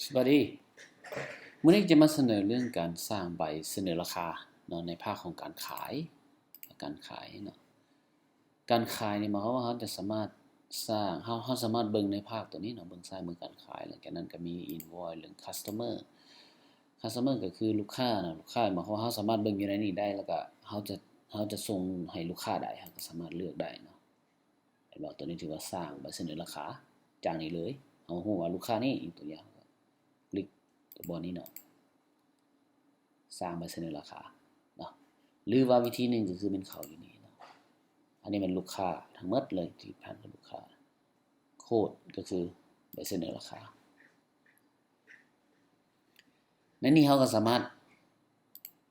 สวัสดีวันนี้จะมาเสนอเรื่องการสร้างใบเสนอราคาเนาะในภาคของการขายเนาะการขายนี่หมายความว่าเราจะสามารถสร้างเราสามารถเบิ่งในภาคตัวนี้เนาะเบิ่งซ้ายมือการขายหลังจากนั้นก็มี invoice เรื่อง customer ก็คือลูกค้าเนาะลูกค้าหมายความว่าเราสามารถเบิ่งอยู่ในนี้ได้แล้วก็เราจะส่งให้ลูกค้าได้เราก็สามารถเลือกได้เนาะเห็นบ่ตัวนี้ถือว่าสร้างใบเสนอราคาจากนี้เลยเราฮู้ว่าลูกค้านี้ตัวอย่างคลิกตัวบนนี้เนาะ สร้างใบเสนอราคาเนาะหรือว่าวิธีหนึ่งก็คือเป็นเขาอยู่นี่เนาะอันนี้เป็นลูกค้าทั้งหมดเลยที่ผ่านกับลูกค้าโคดก็คือใบเสนอราคาในนี้เขาก็สามารถ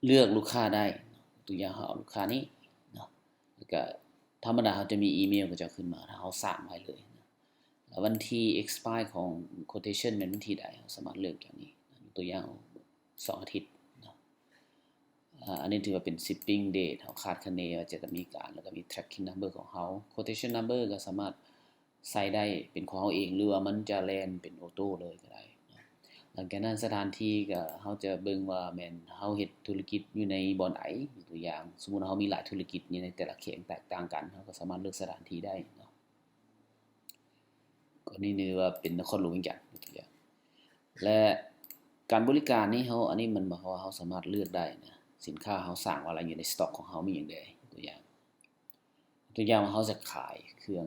เลือกลูกค้าได้ตัวอย่างเขาเอาลูกค้านี้เนาะแล้วก็ธรรมดาเขาจะมีอีเมลก็จะขึ้นมาถ้าเขาสร้างไว้เลยนะแล้ววันที่ expire ของ quotation เป็นวันที่ใดเขาสามารถเลือกอย่างนี้ตัวอย่าง2 อาทิตย์ อันนี้ถือว่าเป็น shipping date เขาคาดคะเนว่าจะมีการแล้วก็มี tracking number ของเขา quotation number ก็สามารถใส่ได้เป็นของเขาเองหรือว่ามันจะแลนเป็นออโต้เลยก็ได้หลังจากนั้นสถานที่ก็เขาจะเบิ่งว่าแม่นเขาเฮ็ดธุรกิจอยู่ในบ่อนไหนตัวอย่างสมมุติเขามีหลายธุรกิจอยู่ในแต่ละเขตแตกต่างกันเขาก็สามารถเลือกสถานที่ได้เนาะก็นี่ว่าเป็นนครหลวงเวียงจันทน์ตัวอย่างและการบริการนี่เขาอันนี้มันหมายความว่าเขาสามารถเลือกได้นะสินค้าเขาสั่งอะไรอยู่ในสต็อกของเขามีอย่างใดตัวอย่างว่าเขาจะขายเครื่อง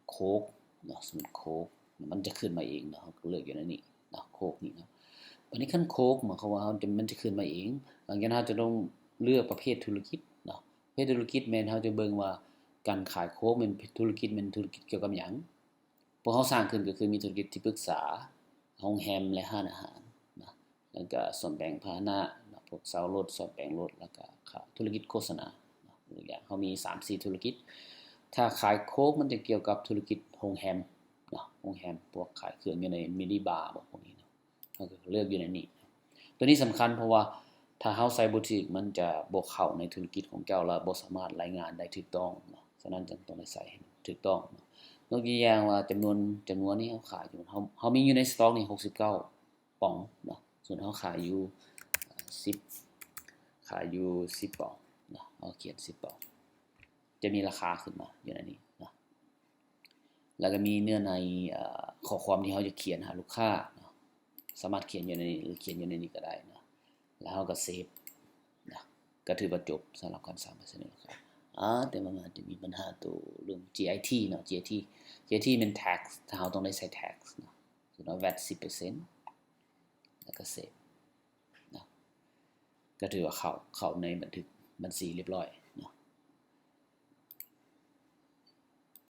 โค้กเนาะสมมุติโค้กมันจะขึ้นมาเองเนาะเขาก็เลือกอยู่ในนี้เนาะโค้กนี่เนาะวันนี้ขั้นโค้กหมายความว่ามันจะขึ้นมาเองหลังจากนั้นเราจะต้องเลือกประเภทธุรกิจเนาะประเภทธุรกิจแม่นเขาจะเบิ่งว่าการขายโค้กเป็นธุรกิจเกี่ยวกับหยังพวกเขาสร้างขึ้นก็คือมีธุรกิจที่ปรึกษาโรงแรมและร้านอาหารนะแล้วก็ส่วนแบ่งพาหนะพวกเซารถส่วนแบ่งรถแล้วก็ธุรกิจโฆษณาตัวอย่างเขามี 3-4 ธุรกิจถ้าขายโค้กมันจะเกี่ยวกับธุรกิจโรงแรมเนาะโรงแรมพวกขายเครื่องอยู่ในมินิบาร์พวกนี้เนาะเขาก็เลือกอยู่ในนี้ตัวนี้สำคัญเพราะว่าถ้าเฮาใส่บ่ถูกมันจะบ่เข้าในธุรกิจของเจ้าแล้วบ่สามารถรายงานได้ถูกต้องเนาะฉะนั้นจึงต้องได้ใส่ให้ถูกต้องเนาะยกตัวอย่างว่าจำนวนนี้เขาขายอยู่เขามีอยู่ในสต็อกนี่69ป๋องเนาะส่วนเขาขายอยู่10ป๋องนะเอาเขียน10ป๋องจะมีราคาขึ้นมาอยู่ในนี้นะแล้วก็มีเนื้อในข้อความที่เขาจะเขียนหาลูกค้านะสามารถเขียนอยู่ในนี้หรือเขียนอยู่ในนี้ก็ได้นะแล้วเขาก็เซฟนะก็ถือว่าจบสำหรับการสร้างใบเสนอราคาแต่มันอาจจะมีปัญหาตัวเรื่อง GIT เนาะ GIT เป็น tax ถ้าเราต้องได้ใส่ tax เนาะสมมุติว่า VAT 10%แล้วก็เซฟนะก็ถือว่าเข้าในบันทึกบัญชีเรียบร้อย